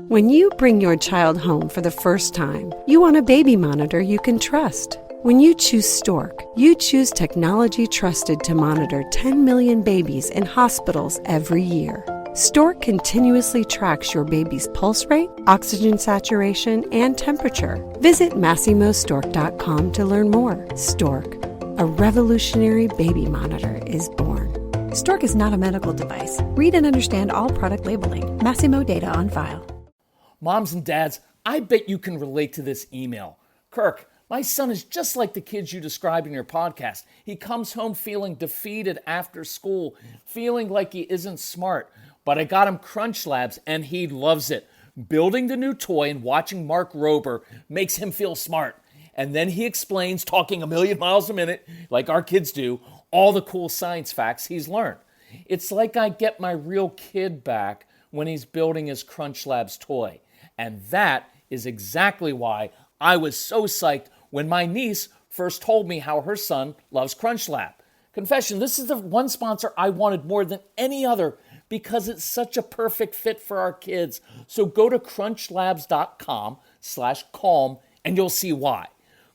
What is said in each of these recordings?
When you bring your child home for the first time, you want a baby monitor you can trust. When you choose Stork, you choose technology trusted to monitor 10 million babies in hospitals every year. Stork continuously tracks your baby's pulse rate, oxygen saturation, and temperature. Visit MassimoStork.com to learn more. Stork, a revolutionary baby monitor, is born. Stork is not a medical device. Read and understand all product labeling. Massimo data on file. Moms and dads, I bet you can relate to this email. Kirk, my son is just like the kids you described in your podcast. He comes home feeling defeated after school, feeling like he isn't smart. But I got him Crunch Labs and he loves it. Building the new toy and watching Mark Rober makes him feel smart. And then he explains, talking a million miles a minute, like our kids do, all the cool science facts he's learned. It's like I get my real kid back when he's building his Crunch Labs toy. And that is exactly why I was so psyched when my niece first told me how her son loves Crunch Lab. Confession, this is the one sponsor I wanted more than any other because it's such a perfect fit for our kids. So go to crunchlabs.com/calm and you'll see why.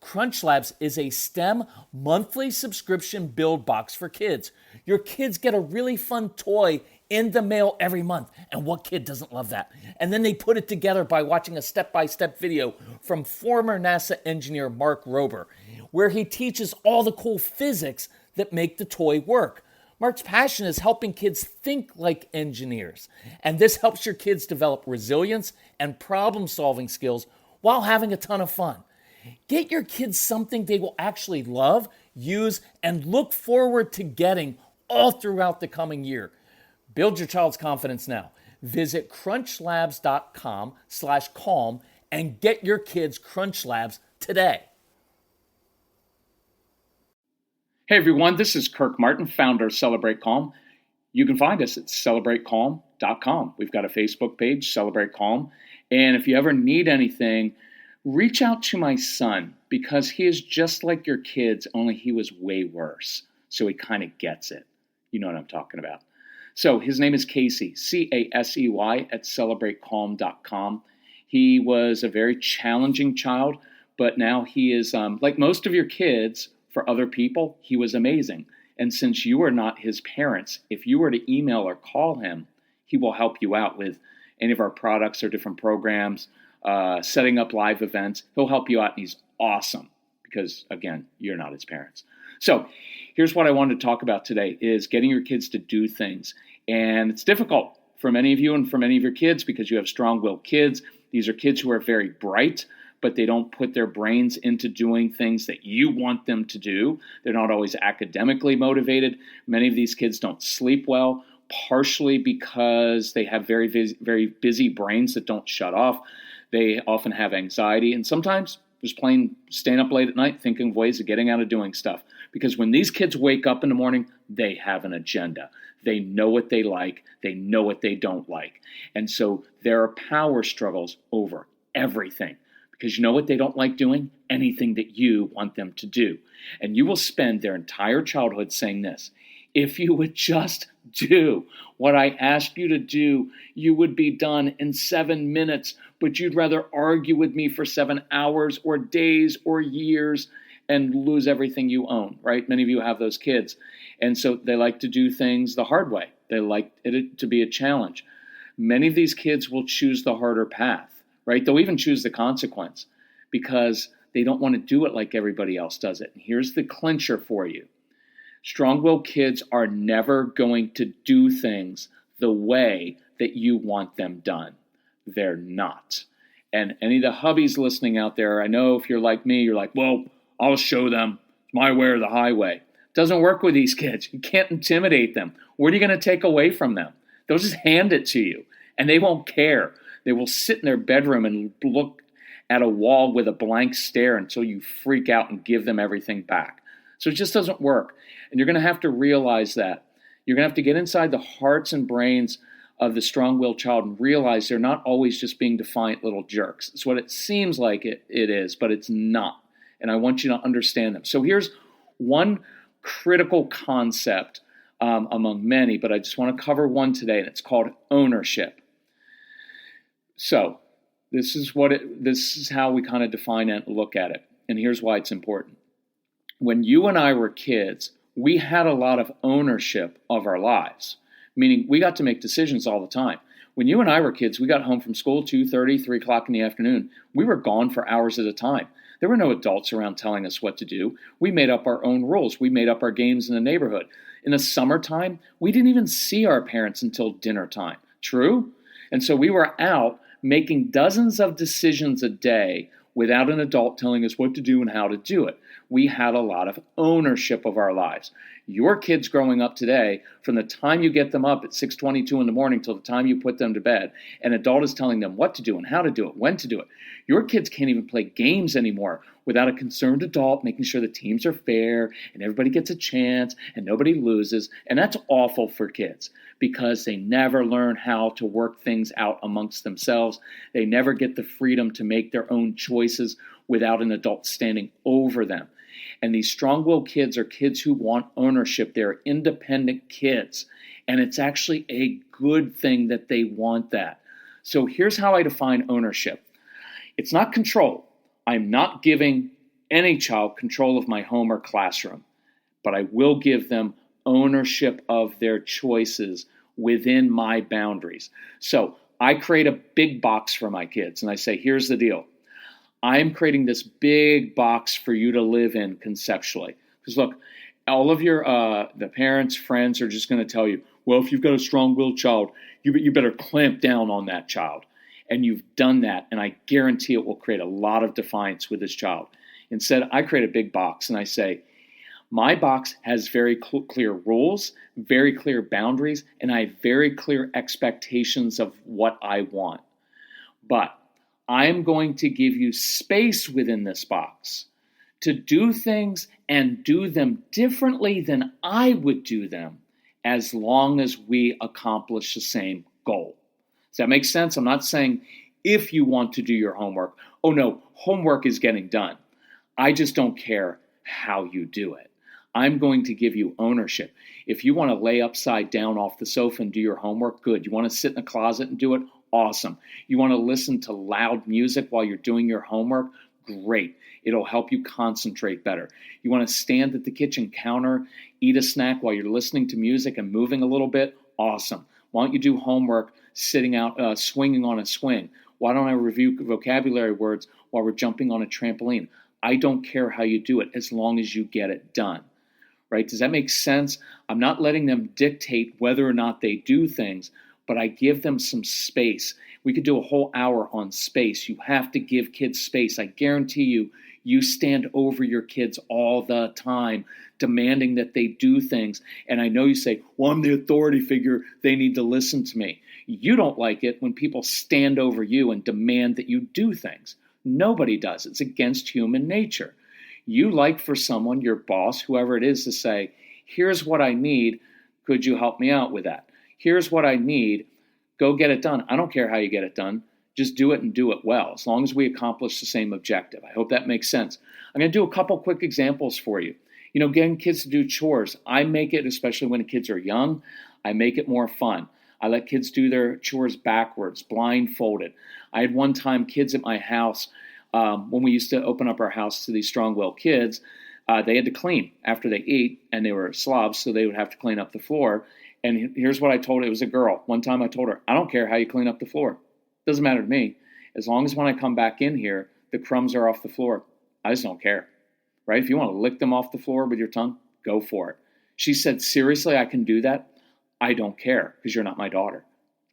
Crunch Labs is a STEM monthly subscription build box for kids. Your kids get a really fun toy in the mail every month. And what kid doesn't love that? And then they put it together by watching a step-by-step video from former NASA engineer Mark Rober, where he teaches all the cool physics that make the toy work. Mark's passion is helping kids think like engineers. And this helps your kids develop resilience and problem-solving skills while having a ton of fun. Get your kids something they will actually love, use, and look forward to getting all throughout the coming year. Build your child's confidence now. Visit crunchlabs.com/calm and get your kids Crunch Labs today. Hey everyone, this is Kirk Martin, founder of Celebrate Calm. You can find us at celebratecalm.com. We've got a Facebook page, Celebrate Calm. And if you ever need anything, reach out to my son because he is just like your kids, only he was way worse. So he kind of gets it. You know what I'm talking about. So his name is Casey, Casey at celebratecalm.com. He was a very challenging child, but now he is, like most of your kids, for other people, he was amazing. And since you are not his parents, if you were to email or call him, he will help you out with any of our products or different programs, setting up live events. He'll help you out, and he's awesome because, again, you're not his parents. So here's what I wanted to talk about today is getting your kids to do things. And it's difficult for many of you and for many of your kids because you have strong-willed kids. These are kids who are very bright, but they don't put their brains into doing things that you want them to do. They're not always academically motivated. Many of these kids don't sleep well, partially because they have very busy brains that don't shut off. They often have anxiety, and sometimes just plain staying up late at night thinking of ways of getting out of doing stuff. Because when these kids wake up in the morning, they have an agenda. They know what they like. They know what they don't like. And so there are power struggles over everything. Because you know what they don't like doing? Anything that you want them to do. And you will spend their entire childhood saying this: if you would just do what I asked you to do, you would be done in 7 minutes, but you'd rather argue with me for 7 hours or days or years and lose everything you own, right? Many of you have those kids. And so they like to do things the hard way. They like it to be a challenge. Many of these kids will choose the harder path, right? They'll even choose the consequence because they don't want to do it like everybody else does it. And here's the clincher for you. Strong-willed kids are never going to do things the way that you want them done. They're not. And any of the hubbies listening out there, I know if you're like me, you're like, well, I'll show them my way or the highway. Doesn't work with these kids. You can't intimidate them. What are you going to take away from them? They'll just hand it to you, and they won't care. They will sit in their bedroom and look at a wall with a blank stare until you freak out and give them everything back. So it just doesn't work. And you're going to have to realize that. You're going to have to get inside the hearts and brains of the strong-willed child and realize they're not always just being defiant little jerks. It's what it seems like it is, but it's not. And I want you to understand them. So here's one critical concept among many, but I just want to cover one today, and it's called ownership. So this is how we kind of define it and look at it. And here's why it's important. When you and I were kids, we had a lot of ownership of our lives, meaning we got to make decisions all the time. When you and I were kids, we got home from school 2:30, 3 o'clock in the afternoon. We were gone for hours at a time. There were no adults around telling us what to do. We made up our own rules. We made up our games in the neighborhood. In the summertime, we didn't even see our parents until dinner time. True? And so we were out making dozens of decisions a day without an adult telling us what to do and how to do it. We had a lot of ownership of our lives. Your kids growing up today, from the time you get them up at 6:22 in the morning till the time you put them to bed, an adult is telling them what to do and how to do it, when to do it. Your kids can't even play games anymore without a concerned adult making sure the teams are fair and everybody gets a chance and nobody loses. And that's awful for kids because they never learn how to work things out amongst themselves. They never get the freedom to make their own choices without an adult standing over them. And these strong-willed kids are kids who want ownership. They're independent kids. And it's actually a good thing that they want that. So here's how I define ownership. It's not control. I'm not giving any child control of my home or classroom, but I will give them ownership of their choices within my boundaries. So I create a big box for my kids, and I say, here's the deal. I'm creating this big box for you to live in conceptually. Because look, all of your the parents, friends are just going to tell you, well, if you've got a strong-willed child, you better clamp down on that child. And you've done that, and I guarantee it will create a lot of defiance with this child. Instead, I create a big box, and I say, my box has very clear rules, very clear boundaries, and I have very clear expectations of what I want. But I am going to give you space within this box to do things and do them differently than I would do them as long as we accomplish the same goal. Does that make sense? I'm not saying if you want to do your homework. Oh no, homework is getting done. I just don't care how you do it. I'm going to give you ownership. If you want to lay upside down off the sofa and do your homework, good. You want to sit in a closet and do it? Awesome. You want to listen to loud music while you're doing your homework? Great. It'll help you concentrate better. You want to stand at the kitchen counter, eat a snack while you're listening to music and moving a little bit? Awesome. Why don't you do homework sitting out, swinging on a swing? Why don't I review vocabulary words while we're jumping on a trampoline? I don't care how you do it as long as you get it done. Right? Does that make sense? I'm not letting them dictate whether or not they do things, but I give them some space. We could do a whole hour on space. You have to give kids space. I guarantee you, you stand over your kids all the time, demanding that they do things. And I know you say, well, I'm the authority figure. They need to listen to me. You don't like it when people stand over you and demand that you do things. Nobody does. It's against human nature. You like for someone, your boss, whoever it is, to say, here's what I need. Could you help me out with that? Here's what I need. Go get it done. I don't care how you get it done. Just do it and do it well, as long as we accomplish the same objective. I hope that makes sense. I'm going to do a couple quick examples for you. Getting kids to do chores. I make it, especially when the kids are young, I make it more fun. I let kids do their chores backwards, blindfolded. I had one time kids at my house, when we used to open up our house to these strong-willed kids, they had to clean after they ate, and they were slobs, so they would have to clean up the floor. And here's what I told her. It was a girl. One time I told her, I don't care how you clean up the floor. Doesn't matter to me. As long as when I come back in here, the crumbs are off the floor. I just don't care. Right? If you want to lick them off the floor with your tongue, go for it. She said, seriously, I can do that? I don't care because you're not my daughter.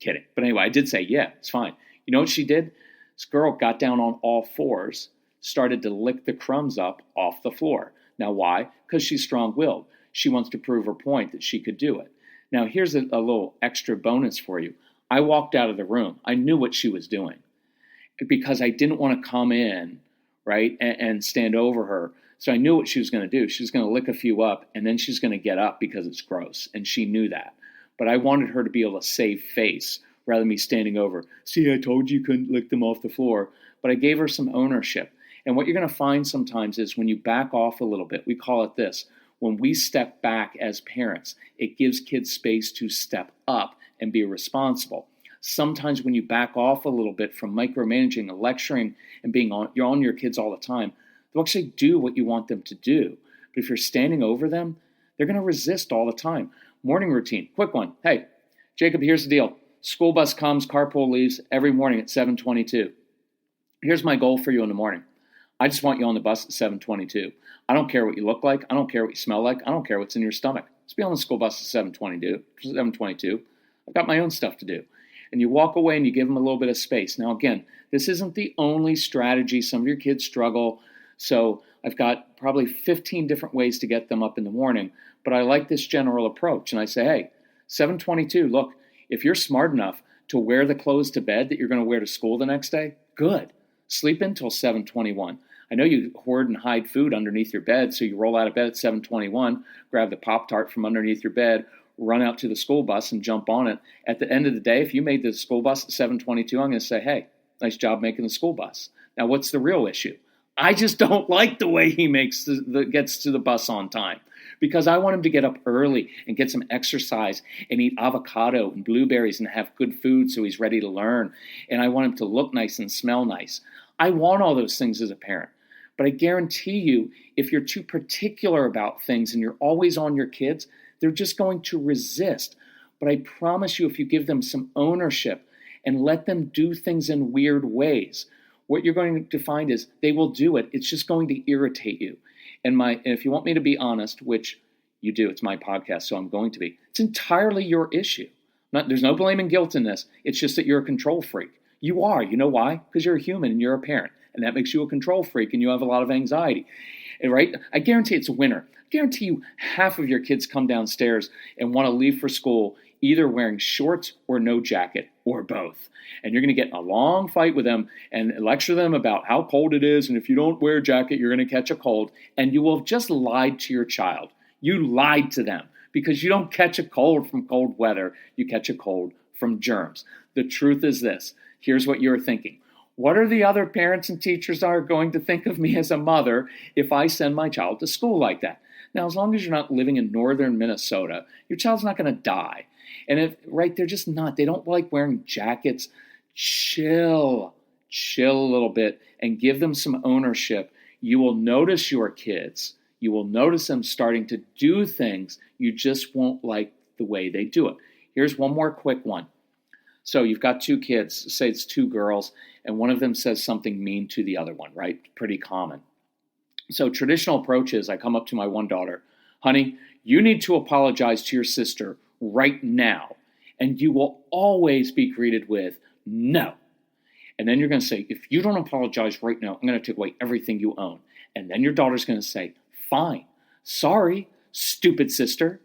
Kidding. But anyway, I did say, yeah, it's fine. You know what she did? This girl got down on all fours, started to lick the crumbs up off the floor. Now, why? Because she's strong-willed. She wants to prove her point that she could do it. Now, here's a little extra bonus for you. I walked out of the room. I knew what she was doing because I didn't want to come in, right, and stand over her. So I knew what she was going to do. She was going to lick a few up, and then she's going to get up because it's gross, and she knew that. But I wanted her to be able to save face rather than me standing over. See, I told you couldn't lick them off the floor. But I gave her some ownership. And what you're going to find sometimes is when you back off a little bit, we call it this. When we step back as parents, it gives kids space to step up and be responsible. sometimes when you back off a little bit from micromanaging and lecturing and you're on your kids all the time, they'll actually do what you want them to do. But if you're standing over them, they're going to resist all the time. Morning routine, quick one. Hey, Jacob, here's the deal. School bus comes, carpool leaves every morning at 7:22. Here's my goal for you in the morning. I just want you on the bus at 7:22. I don't care what you look like. I don't care what you smell like. I don't care what's in your stomach. Just be on the school bus at 7:22. I've got my own stuff to do. And you walk away and you give them a little bit of space. Now, again, this isn't the only strategy. Some of your kids struggle. So I've got probably 15 different ways to get them up in the morning. But I like this general approach. And I say, hey, 7:22, look, if you're smart enough to wear the clothes to bed that you're going to wear to school the next day, good. Sleep until 7:21. I know you hoard and hide food underneath your bed, so you roll out of bed at 7:21, grab the Pop-Tart from underneath your bed, run out to the school bus and jump on it. At the end of the day, if you made the school bus at 7:22, I'm going to say, hey, nice job making the school bus. Now, what's the real issue? I just don't like the way he gets to the bus on time, because I want him to get up early and get some exercise and eat avocado and blueberries and have good food so he's ready to learn. And I want him to look nice and smell nice. I want all those things as a parent. But I guarantee you, if you're too particular about things and you're always on your kids, they're just going to resist. But I promise you, if you give them some ownership and let them do things in weird ways, what you're going to find is they will do it. It's just going to irritate you. And if you want me to be honest, which you do, it's my podcast, so I'm going to be, it's entirely your issue. There's no blame and guilt in this. It's just that you're a control freak. You are. You know why? Because you're a human and you're a parent. And that makes you a control freak and you have a lot of anxiety. Right? I guarantee it's a winner. I guarantee you half of your kids come downstairs and want to leave for school either wearing shorts or no jacket or both. And you're going to get in a long fight with them and lecture them about how cold it is. And if you don't wear a jacket, you're going to catch a cold. And you will have just lied to your child. You lied to them because you don't catch a cold from cold weather. You catch a cold from germs. The truth is this. Here's what you're thinking. What are the other parents and teachers are going to think of me as a mother if I send my child to school like that? Now, as long as you're not living in northern Minnesota, your child's not going to die. And they're just not. They don't like wearing jackets. Chill a little bit and give them some ownership. You will notice your kids. You will notice them starting to do things. You just won't like the way they do it. Here's one more quick one. So you've got two kids, say it's two girls, and one of them says something mean to the other one, right? Pretty common. So traditional approach is I come up to my one daughter, honey, you need to apologize to your sister right now. And you will always be greeted with no. And then you're going to say, if you don't apologize right now, I'm going to take away everything you own. And then your daughter's going to say, fine, sorry, stupid sister.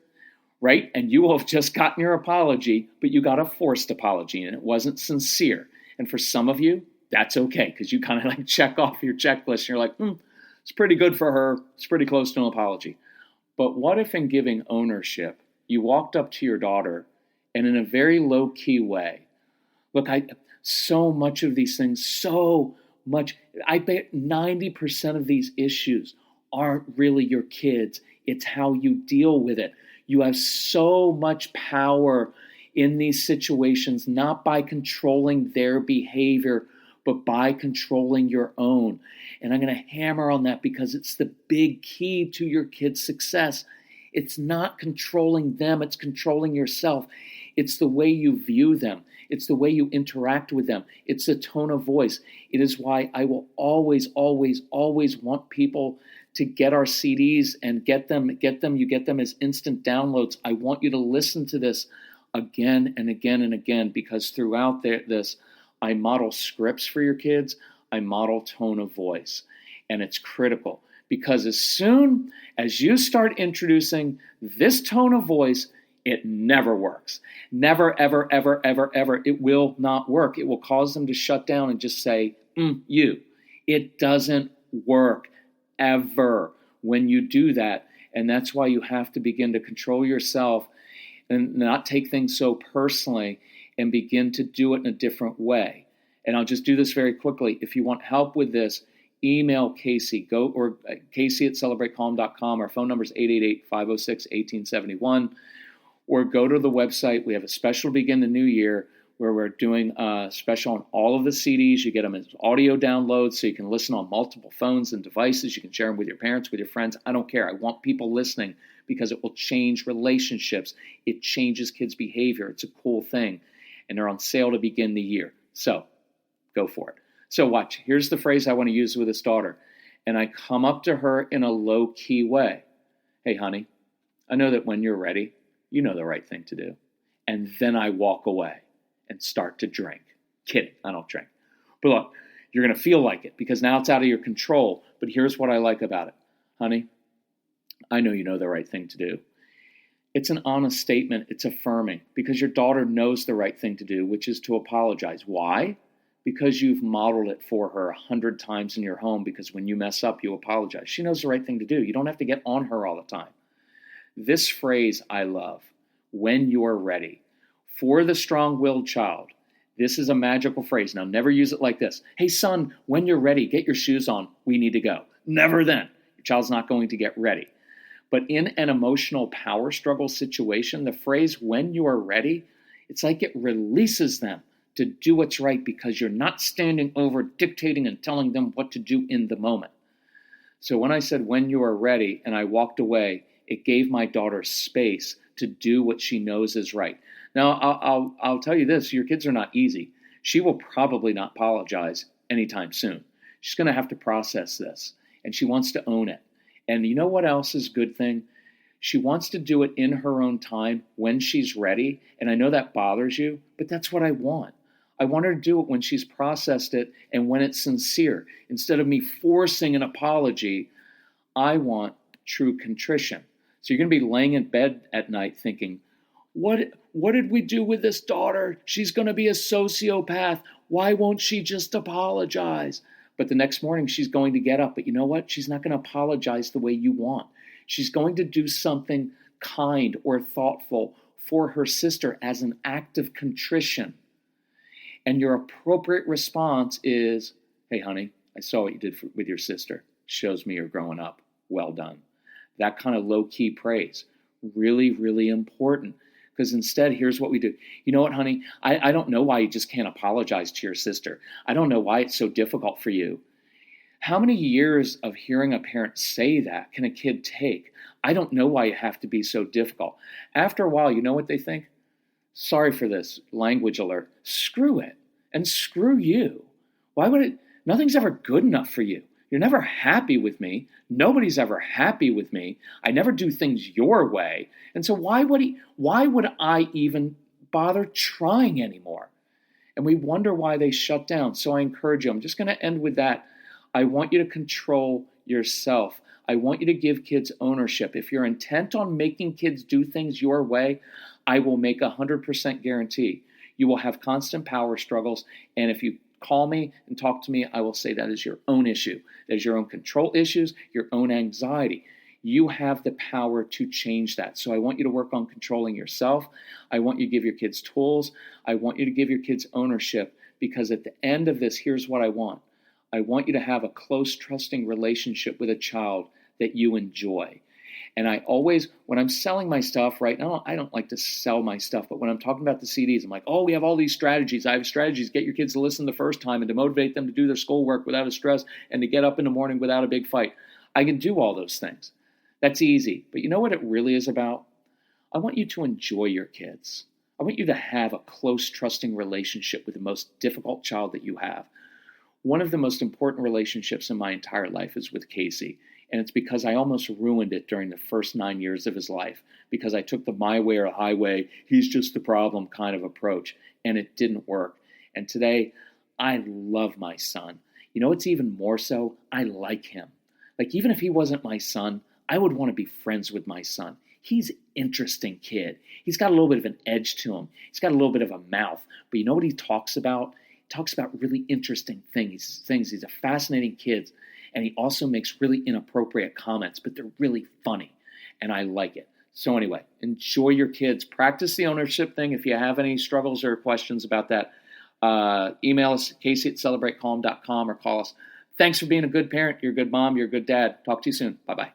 Right? And you will have just gotten your apology, but you got a forced apology and it wasn't sincere. And for some of you, that's okay because you kind of like check off your checklist and you're like, it's pretty good for her. It's pretty close to an apology. But what if in giving ownership, you walked up to your daughter and in a very low-key way, look, so much of these things, I bet 90% of these issues aren't really your kids. It's how you deal with it. You have so much power in these situations, not by controlling their behavior, but by controlling your own. And I'm going to hammer on that because it's the big key to your kids' success. It's not controlling them, it's controlling yourself. It's the way you view them. It's the way you interact with them. It's the tone of voice. It is why I will always, always, always want people to get our CDs and get them as instant downloads. I want you to listen to this again and again and again because throughout this, I model scripts for your kids. I model tone of voice. And it's critical because as soon as you start introducing this tone of voice, it never works. Never, ever, ever, ever, ever. It will not work. It will cause them to shut down and just say, you. It doesn't work. Ever when you do that. And that's why you have to begin to control yourself and not take things so personally and begin to do it in a different way. And I'll just do this very quickly. If you want help with this, email Casey. Casey at celebratecalm.com. Our phone number is 888-506-1871. Or go to the website. We have a special to begin the new year where we're doing a special on all of the CDs. You get them as audio downloads so you can listen on multiple phones and devices. You can share them with your parents, with your friends. I don't care. I want people listening because it will change relationships. It changes kids' behavior. It's a cool thing. And they're on sale to begin the year. So go for it. So watch. Here's the phrase I want to use with this daughter. And I come up to her in a low-key way. Hey, honey, I know that when you're ready, you know the right thing to do. And then I walk away and start to drink. Kidding, I don't drink. But look, you're going to feel like it because now it's out of your control. But here's what I like about it. Honey, I know you know the right thing to do. It's an honest statement. It's affirming because your daughter knows the right thing to do, which is to apologize. Why? Because you've modeled it for her 100 times in your home because when you mess up, you apologize. She knows the right thing to do. You don't have to get on her all the time. This phrase I love, when you're ready. For the strong-willed child, this is a magical phrase. Now, never use it like this. Hey, son, when you're ready, get your shoes on. We need to go. Never then. Your child's not going to get ready. But in an emotional power struggle situation, the phrase, when you are ready, it's like it releases them to do what's right because you're not standing over dictating and telling them what to do in the moment. So when I said, when you are ready, and I walked away, it gave my daughter space to do what she knows is right. Now, I'll tell you this, your kids are not easy. She will probably not apologize anytime soon. She's going to have to process this, and she wants to own it. And you know what else is a good thing? She wants to do it in her own time when she's ready, and I know that bothers you, but that's what I want. I want her to do it when she's processed it and when it's sincere. Instead of me forcing an apology, I want true contrition. So you're going to be laying in bed at night thinking, what did we do with this daughter? She's going to be a sociopath. Why won't she just apologize? But the next morning she's going to get up. But you know what? She's not going to apologize the way you want. She's going to do something kind or thoughtful for her sister as an act of contrition. And your appropriate response is, hey, honey, I saw what you did with your sister. Shows me you're growing up. Well done. That kind of low-key praise. Really, really important. Because instead, here's what we do. You know what, honey? I don't know why you just can't apologize to your sister. I don't know why it's so difficult for you. How many years of hearing a parent say that can a kid take? I don't know why you have to be so difficult. After a while, you know what they think? Sorry for this language alert. Screw it. And screw you. Why would it? Nothing's ever good enough for you. You're never happy with me. Nobody's ever happy with me. I never do things your way. And so why would I even bother trying anymore? And we wonder why they shut down. So I encourage you. I'm just going to end with that. I want you to control yourself. I want you to give kids ownership. If you're intent on making kids do things your way, I will make 100% guarantee you will have constant power struggles. And if you call me and talk to me, I will say that is your own issue. That is your own control issues, your own anxiety. You have the power to change that. So I want you to work on controlling yourself. I want you to give your kids tools. I want you to give your kids ownership, because at the end of this, here's what I want. I want you to have a close, trusting relationship with a child that you enjoy. And I always, when I'm selling my stuff, right now, I don't like to sell my stuff, but when I'm talking about the CDs, I'm like, oh, we have all these strategies. I have strategies. Get your kids to listen the first time and to motivate them to do their schoolwork without a stress and to get up in the morning without a big fight. I can do all those things. That's easy. But you know what it really is about? I want you to enjoy your kids. I want you to have a close, trusting relationship with the most difficult child that you have. One of the most important relationships in my entire life is with Casey. And it's because I almost ruined it during the first 9 years of his life, because I took the my way or highway, he's just the problem kind of approach, and it didn't work. And today, I love my son. You know what's even more so? I like him. Like, even if he wasn't my son, I would want to be friends with my son. He's an interesting kid. He's got a little bit of an edge to him. He's got a little bit of a mouth. But you know what he talks about? He talks about really interesting things. He's a fascinating kid. And he also makes really inappropriate comments, but they're really funny. And I like it. So anyway, enjoy your kids. Practice the ownership thing. If you have any struggles or questions about that, email us, casey@celebratecalm.com, or call us. Thanks for being a good parent. You're a good mom. You're a good dad. Talk to you soon. Bye-bye.